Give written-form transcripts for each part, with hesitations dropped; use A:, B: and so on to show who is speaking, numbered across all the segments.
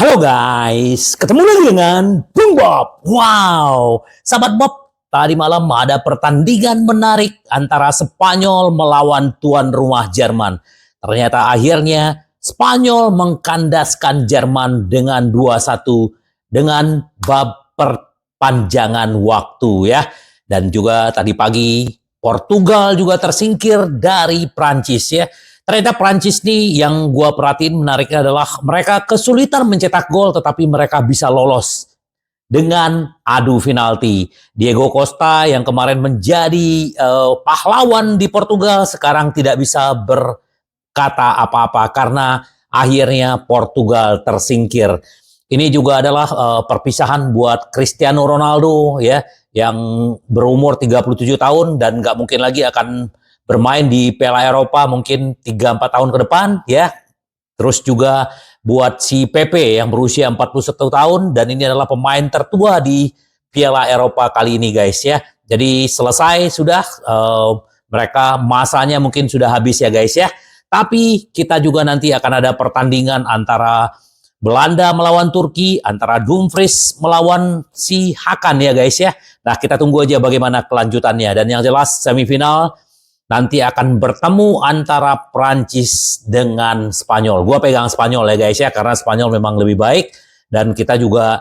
A: Halo guys, ketemu lagi dengan Bung Bob. Wow, sahabat Bob, tadi malam ada pertandingan menarik antara Spanyol melawan tuan rumah Jerman. Ternyata akhirnya Spanyol mengkandaskan Jerman dengan 2-1 dengan bab perpanjangan waktu ya. Dan juga tadi pagi Portugal juga tersingkir dari Prancis ya. Ternyata Prancis nih yang gua perhatiin menariknya adalah mereka kesulitan mencetak gol tetapi mereka bisa lolos dengan adu penalti. Diego Costa yang kemarin menjadi pahlawan di Portugal sekarang tidak bisa berkata apa-apa karena akhirnya Portugal tersingkir. Ini juga adalah perpisahan buat Cristiano Ronaldo ya yang berumur 37 tahun dan nggak mungkin lagi akan bermain di Piala Eropa mungkin 3-4 tahun ke depan ya. Terus juga buat si Pepe yang berusia 41 tahun dan ini adalah pemain tertua di Piala Eropa kali ini guys ya. Jadi selesai sudah mereka masanya mungkin sudah habis ya guys ya. Tapi kita juga nanti akan ada pertandingan antara Belanda melawan Turki, antara Dumfries melawan si Hakan ya guys ya. Nah kita tunggu aja bagaimana kelanjutannya. Dan yang jelas semifinal nanti akan bertemu antara Prancis dengan Spanyol. Gua pegang Spanyol ya guys ya, karena Spanyol memang lebih baik. Dan kita juga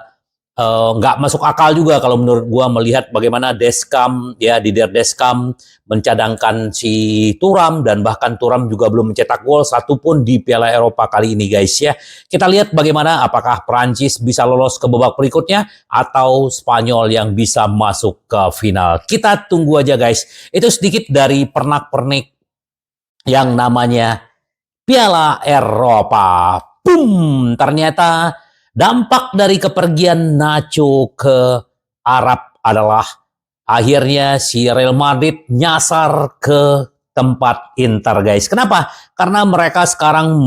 A: nggak masuk akal juga kalau menurut gua melihat bagaimana Deschamps ya, Didier Deschamps mencadangkan si Thuram dan bahkan Thuram juga belum mencetak gol satupun di Piala Eropa kali ini guys ya. Kita lihat bagaimana apakah Prancis bisa lolos ke babak berikutnya atau Spanyol yang bisa masuk ke final. Kita tunggu aja guys. Itu sedikit dari pernak-pernik yang namanya Piala Eropa. Boom, ternyata dampak dari kepergian Nacho ke Arab adalah akhirnya si Real Madrid nyasar ke tempat Inter guys. Kenapa? Karena mereka sekarang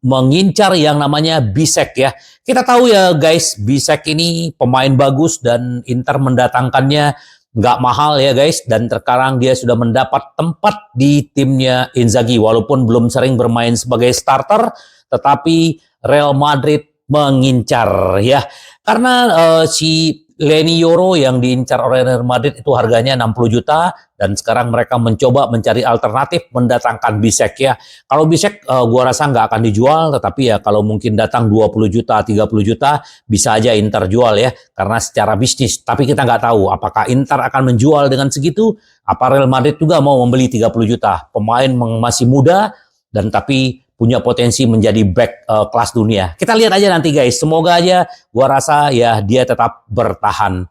A: mengincar yang namanya Bisek ya. Kita tahu ya guys, Bisek ini pemain bagus dan Inter mendatangkannya nggak mahal ya guys. Dan sekarang dia sudah mendapat tempat di timnya Inzaghi. Walaupun belum sering bermain sebagai starter, tetapi Real Madrid mengincar ya karena si Leny Yoro yang diincar oleh Real Madrid itu harganya 60 juta dan sekarang mereka mencoba mencari alternatif mendatangkan Bisek ya. Kalau Bisek gua rasa nggak akan dijual, tetapi ya kalau mungkin datang 20 juta 30 juta bisa aja Inter jual ya karena secara bisnis. Tapi kita nggak tahu apakah Inter akan menjual dengan segitu, apa Real Madrid juga mau membeli 30 juta. Pemain masih muda dan tapi punya potensi menjadi back kelas dunia. Kita lihat aja nanti guys. Semoga aja gua rasa ya dia tetap bertahan.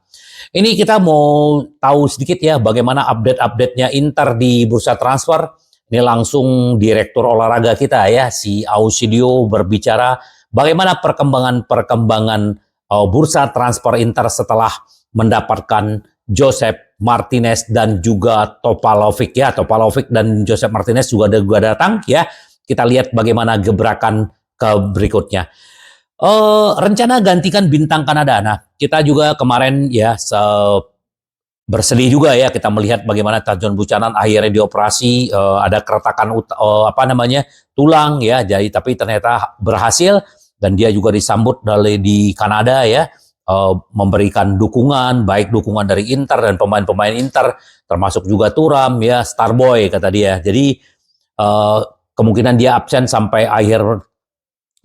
A: Ini kita mau tahu sedikit ya bagaimana update-update-nya Inter di bursa transfer. Ini langsung direktur olahraga kita ya si Ausilio berbicara bagaimana perkembangan bursa transfer Inter setelah mendapatkan Josep Martinez dan juga Topalovic ya. Topalovic dan Josep Martinez juga datang ya. Kita lihat bagaimana gebrakan ke berikutnya. Rencana gantikan bintang Kanada. Nah, kita juga kemarin ya bersedih juga ya kita melihat bagaimana Tajon Buchanan akhirnya dioperasi, ada keretakan tulang ya. Jadi tapi ternyata berhasil dan dia juga disambut di Kanada ya, memberikan dukungan, baik dukungan dari Inter dan pemain-pemain Inter, termasuk juga Thuram ya, Starboy kata dia. Jadi kemungkinan dia absen sampai akhir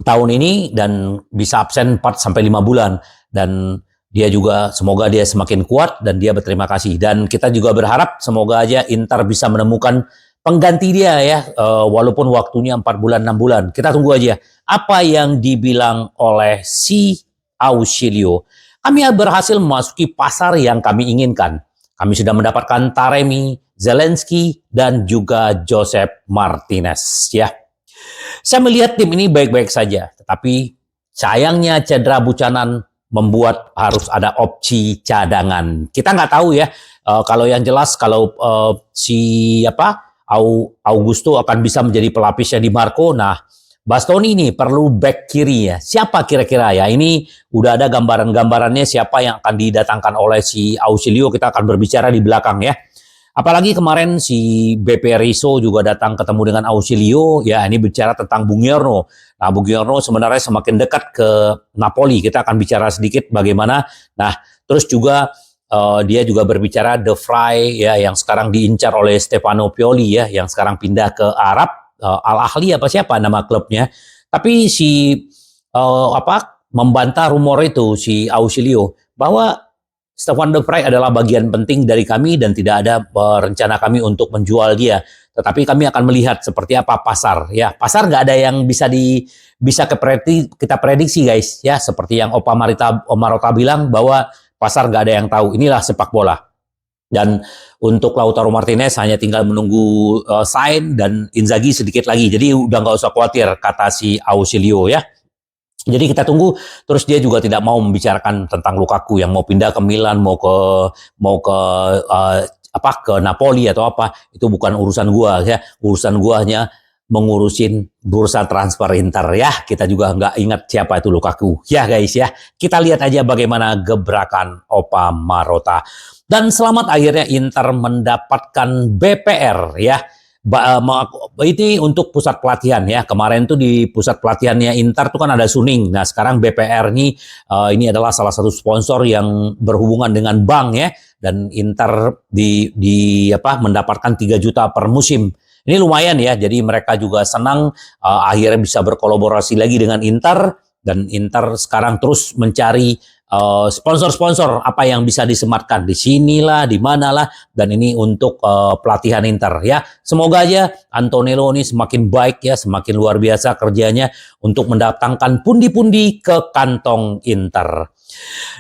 A: tahun ini dan bisa absen 4-5 bulan. Dan dia juga semoga dia semakin kuat dan dia berterima kasih. Dan kita juga berharap semoga aja Inter bisa menemukan pengganti dia ya. Walaupun waktunya 4 bulan, 6 bulan. Kita tunggu aja apa yang dibilang oleh si Ausilio. Kami berhasil memasuki pasar yang kami inginkan. Kami sudah mendapatkan Taremi, Zelensky, dan juga Josep Martinez ya. Saya melihat tim ini baik-baik saja, tetapi sayangnya cedera Buchanan membuat harus ada opsi cadangan. Kita nggak tahu ya, kalau yang jelas kalau Augusto akan bisa menjadi pelapisnya di Marco. Nah, Bastoni ini perlu back kiri ya. Siapa kira-kira ya? Ini udah ada gambaran-gambarannya siapa yang akan didatangkan oleh si Ausilio. Kita akan berbicara di belakang ya. Apalagi kemarin si BP Rizzo juga datang ketemu dengan Ausilio, ya ini bicara tentang Bung Yorno. Nah, Bung Yorno sebenarnya semakin dekat ke Napoli. Kita akan bicara sedikit bagaimana. Nah, terus juga dia juga berbicara De Vrij ya yang sekarang diincar oleh Stefano Pioli ya, yang sekarang pindah ke Arab, Al Ahly apa siapa nama klubnya. Tapi si membantah rumor itu si Ausilio bahwa Stefan De Vrij adalah bagian penting dari kami dan tidak ada rencana kami untuk menjual dia. Tetapi kami akan melihat seperti apa pasar. Ya, pasar nggak ada yang bisa kita prediksi guys. Ya, seperti yang Opa Marota bilang bahwa pasar nggak ada yang tahu. Inilah sepak bola. Dan untuk Lautaro Martinez hanya tinggal menunggu sign dan Inzaghi sedikit lagi. Jadi udah nggak usah khawatir kata si Ausilio ya. Jadi kita tunggu. Terus dia juga tidak mau membicarakan tentang Lukaku yang mau pindah ke Milan, mau ke ke Napoli atau apa. Itu bukan urusan gua ya. Urusan gua hanya mengurusin bursa transfer Inter ya. Kita juga nggak ingat siapa itu Lukaku ya guys ya. Kita lihat aja bagaimana gebrakan Opa Marota. Dan selamat akhirnya Inter mendapatkan BPR ya. Ini untuk pusat pelatihan ya. Kemarin tuh di pusat pelatihannya Inter tuh kan ada Suning. Nah sekarang BPR ini adalah salah satu sponsor yang berhubungan dengan bank ya. Dan Inter mendapatkan 3 juta per musim. Ini lumayan ya. Jadi mereka juga senang akhirnya bisa berkolaborasi lagi dengan Inter. Dan Inter sekarang terus mencari sponsor-sponsor apa yang bisa disematkan di sinilah, di manalah, dan ini untuk pelatihan Inter ya. Semoga aja Antonello ini semakin baik ya, semakin luar biasa kerjanya untuk mendatangkan pundi-pundi ke kantong Inter.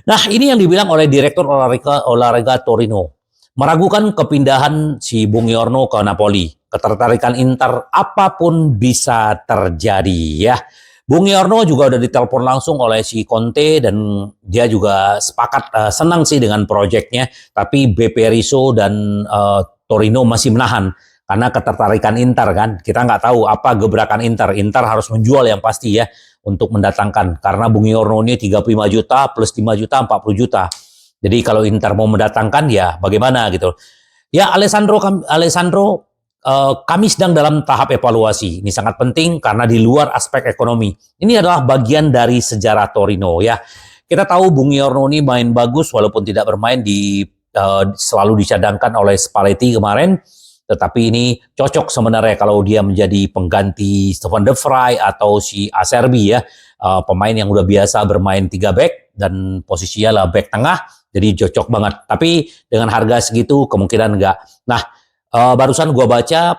A: Nah, ini yang dibilang oleh Direktur Olahraga Torino. Meragukan kepindahan si Bung Yorno ke Napoli. Ketertarikan Inter apapun bisa terjadi ya. Bung Yorno juga udah ditelepon langsung oleh si Conte dan dia juga sepakat senang sih dengan proyeknya. Tapi BP Rizzo dan Torino masih menahan karena ketertarikan Inter kan. Kita nggak tahu apa gebrakan Inter. Inter harus menjual yang pasti ya untuk mendatangkan. Karena Bung Yorno ini 35 juta plus 5 juta 40 juta. Jadi kalau Inter mau mendatangkan ya bagaimana gitu. Ya Alessandro kami sedang dalam tahap evaluasi. Ini sangat penting karena di luar aspek ekonomi. Ini adalah bagian dari sejarah Torino ya. Kita tahu Bung Yorno ini main bagus walaupun tidak bermain selalu dicadangkan oleh Spalletti kemarin. Tetapi ini cocok sebenarnya kalau dia menjadi pengganti Stefan De Vrij atau si Acerbi ya. Pemain yang udah biasa bermain 3 back dan posisinya lah back tengah. Jadi cocok banget. Tapi dengan harga segitu kemungkinan enggak. Nah, barusan gua baca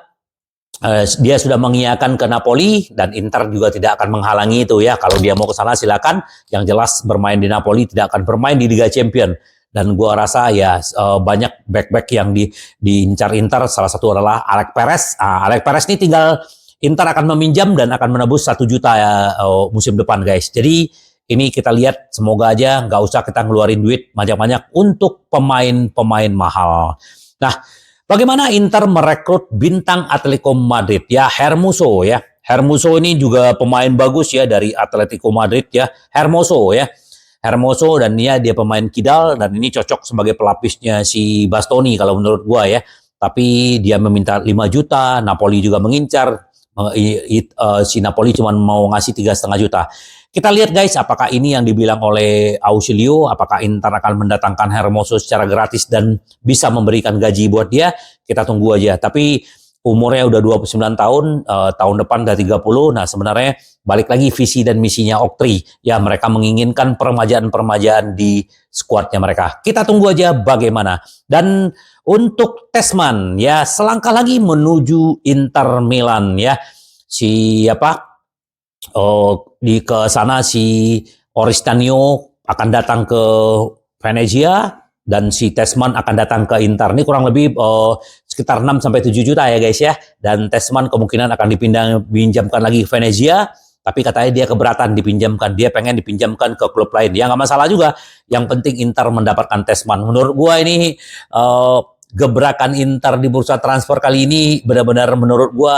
A: dia sudah mengiyakan ke Napoli dan Inter juga tidak akan menghalangi itu ya. Kalau dia mau ke sana silakan. Yang jelas bermain di Napoli tidak akan bermain di Liga Champion. Dan gua rasa ya banyak back-back yang diincar Inter. Salah satu adalah Alex Perez. Alex Perez ini tinggal Inter akan meminjam dan akan menebus 1 juta ya, musim depan guys. Jadi ini kita lihat semoga aja nggak usah kita ngeluarin duit banyak-banyak untuk pemain-pemain mahal. Nah, bagaimana Inter merekrut bintang Atletico Madrid ya, Hermoso ya. Hermoso ini juga pemain bagus ya dari Atletico Madrid ya. Hermoso ya. Hermoso dan dia pemain kidal dan ini cocok sebagai pelapisnya si Bastoni kalau menurut gua ya. Tapi dia meminta 5 juta, Napoli juga mengincar. Si Napoli cuma mau ngasih 3,5 juta. Kita lihat guys, apakah ini yang dibilang oleh Ausilio, apakah Inter akan mendatangkan Hermoso secara gratis dan bisa memberikan gaji buat dia, kita tunggu aja. Tapi umurnya udah 29 tahun, tahun depan udah 30, nah sebenarnya balik lagi visi dan misinya Oktri, ya mereka menginginkan peremajaan-peremajaan di skuadnya mereka. Kita tunggu aja bagaimana. Dan untuk Tessmann, ya selangkah lagi menuju Inter Milan ya, ke sana si Oristanio akan datang ke Venezia dan si Tessmann akan datang ke Inter. Ini kurang lebih sekitar 6-7 juta ya guys ya. Dan Tessmann kemungkinan akan dipinjamkan lagi ke Venezia. Tapi katanya dia keberatan dipinjamkan. Dia pengen dipinjamkan ke klub lain. Ya nggak masalah juga. Yang penting Inter mendapatkan Tessmann. Menurut gua ini gebrakan Inter di bursa transfer kali ini benar-benar menurut gua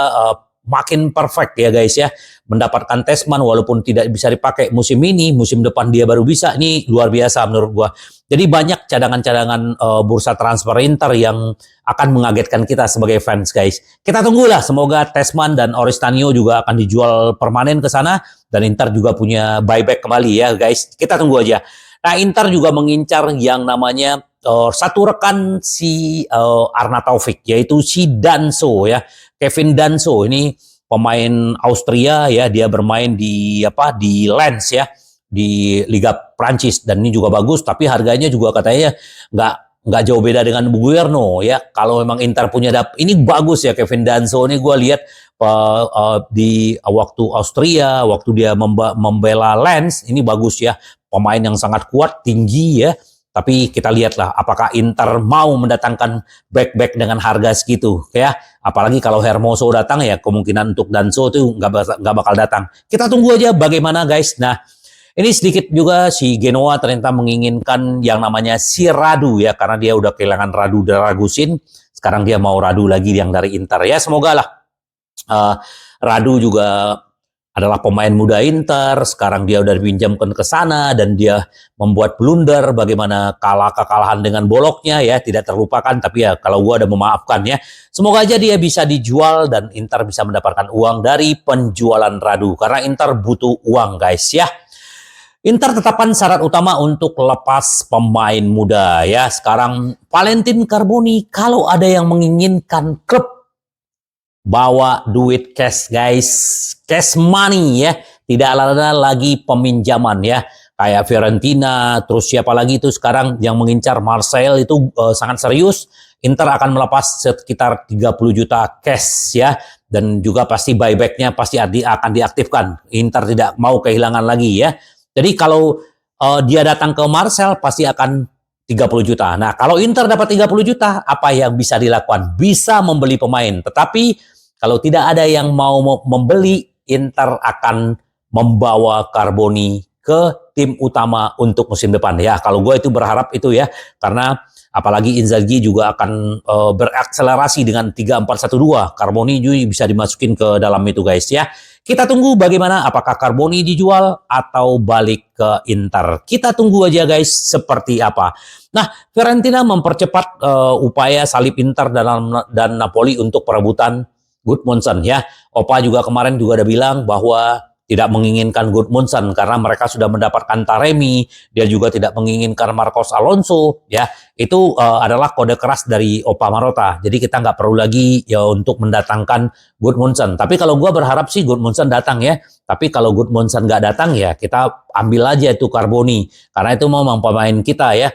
A: makin perfect ya guys ya. Mendapatkan Tessman walaupun tidak bisa dipakai musim ini, musim depan dia baru bisa. Ini luar biasa menurut gua. Jadi banyak cadangan-cadangan bursa transfer Inter yang akan mengagetkan kita sebagai fans guys. Kita tunggulah, semoga Tessman dan Oristanio juga akan dijual permanen ke sana dan Inter juga punya buyback kembali ya guys. Kita tunggu aja. Nah, Inter juga mengincar yang namanya satu rekan si Arna Taufik, yaitu si Danso ya. Kevin Danso ini pemain Austria ya, dia bermain di Lens ya, di Liga Prancis dan ini juga bagus, tapi harganya juga katanya nggak jauh beda dengan Buguerno ya. Kalau memang Inter punya ini bagus ya Kevin Danso ini, gue lihat di waktu Austria, waktu dia membela Lens, ini bagus ya, pemain yang sangat kuat, tinggi ya. Tapi kita lihatlah apakah Inter mau mendatangkan back dengan harga segitu ya. Apalagi kalau Hermoso datang ya, kemungkinan untuk Danso itu nggak bakal datang. Kita tunggu aja bagaimana guys. Nah, ini sedikit juga si Genoa ternyata menginginkan yang namanya si Radu ya, karena dia udah kehilangan Radu Dragusin. Sekarang dia mau Radu lagi yang dari Inter ya. Semoga lah Radu juga adalah pemain muda Inter, sekarang dia udah dipinjamkan ke sana dan dia membuat blunder, bagaimana kekalahan dengan Bologna ya, tidak terlupakan, tapi ya kalau gua ada memaafkan ya. Semoga aja dia bisa dijual dan Inter bisa mendapatkan uang dari penjualan Radu, karena Inter butuh uang guys ya. Inter tetapkan syarat utama untuk lepas pemain muda ya. Sekarang Valentin Carboni, kalau ada yang menginginkan klub, bawa duit cash guys, cash money ya, tidak ada lagi peminjaman ya, kayak Fiorentina, terus siapa lagi itu sekarang yang mengincar Marseille itu sangat serius. Inter akan melepas sekitar 30 juta cash ya, dan juga pasti buybacknya pasti akan diaktifkan. Inter tidak mau kehilangan lagi ya. Jadi kalau dia datang ke Marseille pasti akan 30 juta. Nah, kalau Inter dapat 30 juta, apa yang bisa dilakukan? Bisa membeli pemain. Tetapi kalau tidak ada yang mau membeli, Inter akan membawa Carboni ke tim utama untuk musim depan. Ya, kalau gue itu berharap itu ya. Karena apalagi Inzaghi juga akan berakselerasi dengan 3-4-1-2. Carboni juga bisa dimasukin ke dalam itu guys ya. Kita tunggu bagaimana, apakah Carboni dijual atau balik ke Inter. Kita tunggu aja guys seperti apa. Nah, Fiorentina mempercepat upaya salib Inter dan Napoli untuk perebutan Gudmundsson ya. Opa juga kemarin juga ada bilang bahwa tidak menginginkan Gudmundsson karena mereka sudah mendapatkan Taremi, dia juga tidak menginginkan Marcos Alonso ya. Itu adalah kode keras dari Opa Marotta. Jadi kita nggak perlu lagi ya untuk mendatangkan Gudmundsson. Tapi kalau gua berharap sih Gudmundsson datang ya. Tapi kalau Gudmundsson nggak datang ya kita ambil aja itu Carboni karena itu memang pemain kita ya.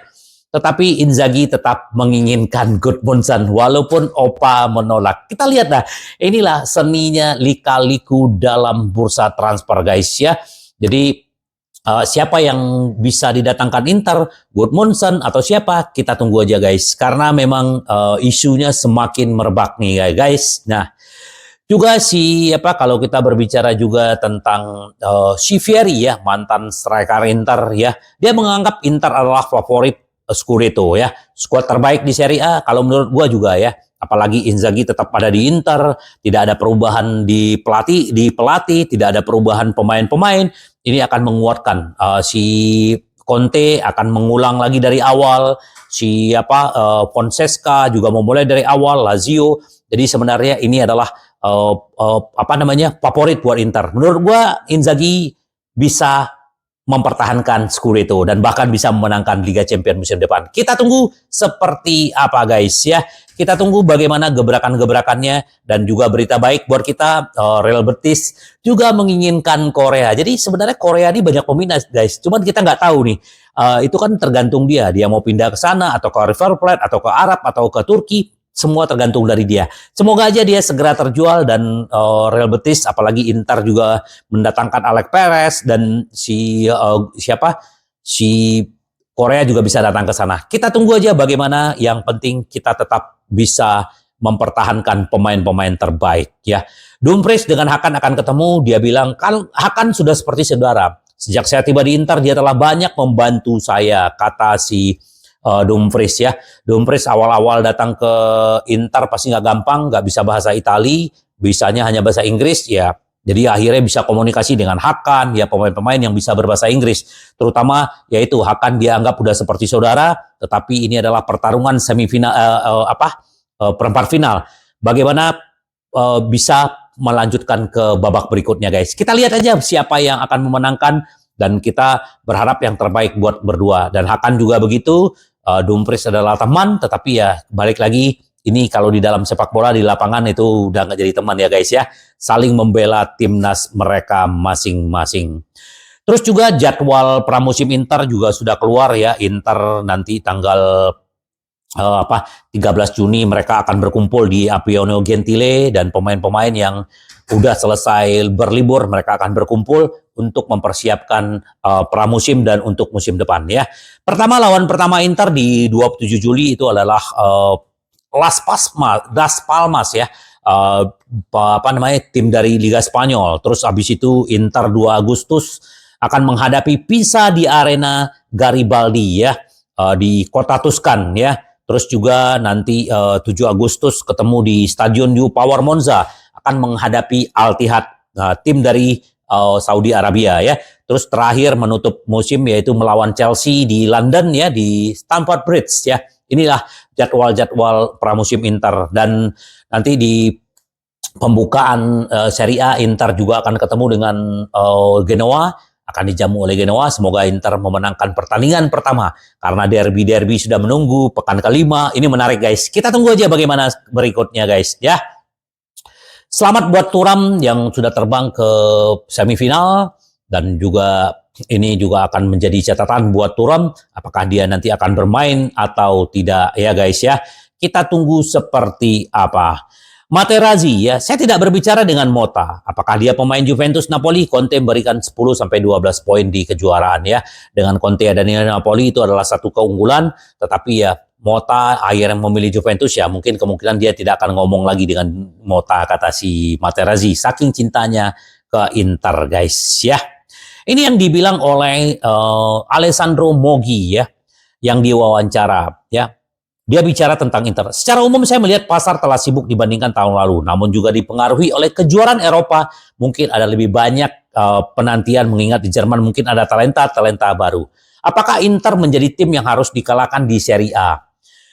A: Tetapi Inzaghi tetap menginginkan Gudmundsson walaupun Opa menolak. Kita lihat dah, inilah seninya lika-liku dalam bursa transfer guys ya. Jadi siapa yang bisa didatangkan Inter, Gudmundsson atau siapa, kita tunggu aja guys. Karena memang isunya semakin merebak nih guys. Nah, juga kalau kita berbicara juga tentang si Vieri ya, mantan striker Inter ya. Dia menganggap Inter adalah favorit Scudetto ya, skuad terbaik di Serie A kalau menurut gua juga ya. Apalagi Inzaghi tetap ada di Inter, tidak ada perubahan di pelatih, tidak ada perubahan pemain-pemain. Ini akan menguatkan si Conte akan mengulang lagi dari awal, Fonseca juga memulai dari awal, Lazio. Jadi sebenarnya ini adalah favorit buat Inter. Menurut gua Inzaghi bisa mempertahankan Scudetto dan bahkan bisa memenangkan Liga Champions musim depan. Kita tunggu seperti apa guys ya. Kita tunggu bagaimana gebrakan-gebrakannya dan juga berita baik buat kita, Real Betis juga menginginkan Korea. Jadi sebenarnya Korea ini banyak peminat guys. Cuman kita nggak tahu nih. Itu kan tergantung dia mau pindah ke sana atau ke River Plate atau ke Arab atau ke Turki. Semua tergantung dari dia. Semoga aja dia segera terjual dan Real Betis, apalagi Inter juga mendatangkan Alex Perez dan si Korea juga bisa datang ke sana. Kita tunggu aja bagaimana. Yang penting kita tetap bisa mempertahankan pemain-pemain terbaik ya. Dumfries dengan Hakan akan ketemu. Dia bilang kan Hakan sudah seperti saudara. Sejak saya tiba di Inter dia telah banyak membantu saya, kata si Dumfries ya. Dumfries awal-awal datang ke Inter pasti nggak gampang, nggak bisa bahasa Itali, bisanya hanya bahasa Inggris ya. Jadi akhirnya bisa komunikasi dengan Hakan, ya pemain-pemain yang bisa berbahasa Inggris. Terutama yaitu Hakan dianggap udah seperti saudara, tetapi ini adalah pertarungan semifinal perempat final. Bagaimana bisa melanjutkan ke babak berikutnya guys. Kita lihat aja siapa yang akan memenangkan dan kita berharap yang terbaik buat berdua. Dan Hakan juga begitu, Dumfries adalah teman, tetapi ya balik lagi, ini kalau di dalam sepak bola di lapangan itu udah nggak jadi teman ya guys ya. Saling membela timnas mereka masing-masing. Terus juga jadwal pramusim Inter juga sudah keluar ya. Inter nanti tanggal 13 Juni mereka akan berkumpul di Appionio Gentile dan pemain-pemain yang udah selesai berlibur mereka akan berkumpul untuk mempersiapkan pramusim dan untuk musim depan ya. Lawan pertama Inter di 27 Juli itu adalah Las Palmas ya. Tim dari Liga Spanyol. Terus habis itu Inter 2 Agustus akan menghadapi Pisa di Arena Garibaldi ya, di kota Tuscan ya. Terus juga nanti 7 Agustus ketemu di Stadion New Power Monza akan menghadapi Al Ittihad, tim dari Saudi Arabia ya. Terus terakhir menutup musim yaitu melawan Chelsea di London ya, di Stamford Bridge ya. Inilah jadwal-jadwal pramusim Inter. Dan nanti di pembukaan Serie A Inter juga akan ketemu dengan Genoa, akan dijamu oleh Genoa. Semoga Inter memenangkan pertandingan pertama karena derby sudah menunggu pekan kelima. Ini menarik guys. Kita tunggu aja bagaimana berikutnya guys ya. Selamat buat Thuram yang sudah terbang ke semifinal dan juga ini juga akan menjadi catatan buat Thuram apakah dia nanti akan bermain atau tidak ya guys ya. Kita tunggu seperti apa. Materazzi ya, saya tidak berbicara dengan Mota. Apakah dia pemain Juventus Napoli? Conte memberikan 10-12 poin di kejuaraan ya. Dengan Conte dan Napoli itu adalah satu keunggulan, tetapi ya Mota akhirnya memilih Juventus ya, mungkin kemungkinan dia tidak akan ngomong lagi dengan Mota, kata si Materazzi, saking cintanya ke Inter guys ya. Ini yang dibilang oleh Alessandro Moggi ya, yang diwawancara ya. Dia bicara tentang Inter. Secara umum saya melihat pasar telah sibuk dibandingkan tahun lalu, namun juga dipengaruhi oleh kejuaraan Eropa. Mungkin ada lebih banyak penantian mengingat di Jerman mungkin ada talenta baru. Apakah Inter menjadi tim yang harus dikalahkan di Serie A?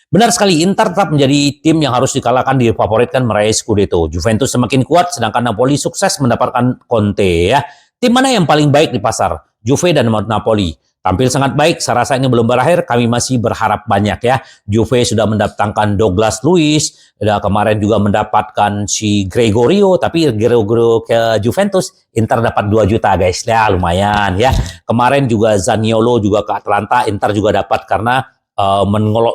A: Benar sekali, Inter tetap menjadi tim yang harus dikalahkan, difavoritkan meraih Scudetto. Juventus semakin kuat, sedangkan Napoli sukses mendapatkan Conte ya. Tim mana yang paling baik di pasar? Juve dan Napoli. Tampil sangat baik, saya rasa ini belum berakhir, kami masih berharap banyak ya. Juve sudah mendatangkan Douglas Luiz, kemarin juga mendapatkan si Gregorio, tapi Gregorio ke Juventus, Inter dapat 2 juta guys, ya lumayan ya. Kemarin juga Zaniolo juga ke Atlanta, Inter juga dapat karena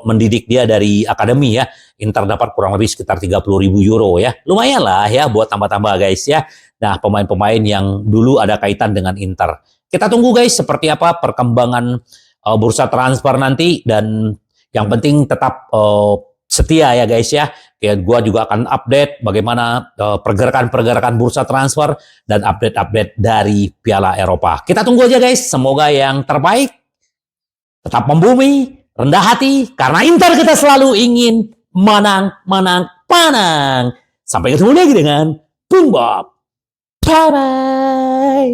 A: mendidik dia dari akademi ya. Inter dapat kurang lebih sekitar 30.000 euro ya. Lumayan lah ya buat tambah-tambah guys ya. Nah, pemain-pemain yang dulu ada kaitan dengan Inter. Kita tunggu guys seperti apa perkembangan bursa transfer nanti, dan yang penting tetap setia ya guys ya. Gua juga akan update bagaimana pergerakan-pergerakan bursa transfer dan update-update dari Piala Eropa. Kita tunggu aja guys, semoga yang terbaik. Tetap membumi, rendah hati, karena Inter kita selalu ingin menang. Sampai ketemu lagi dengan Bung Bob. Bye-bye.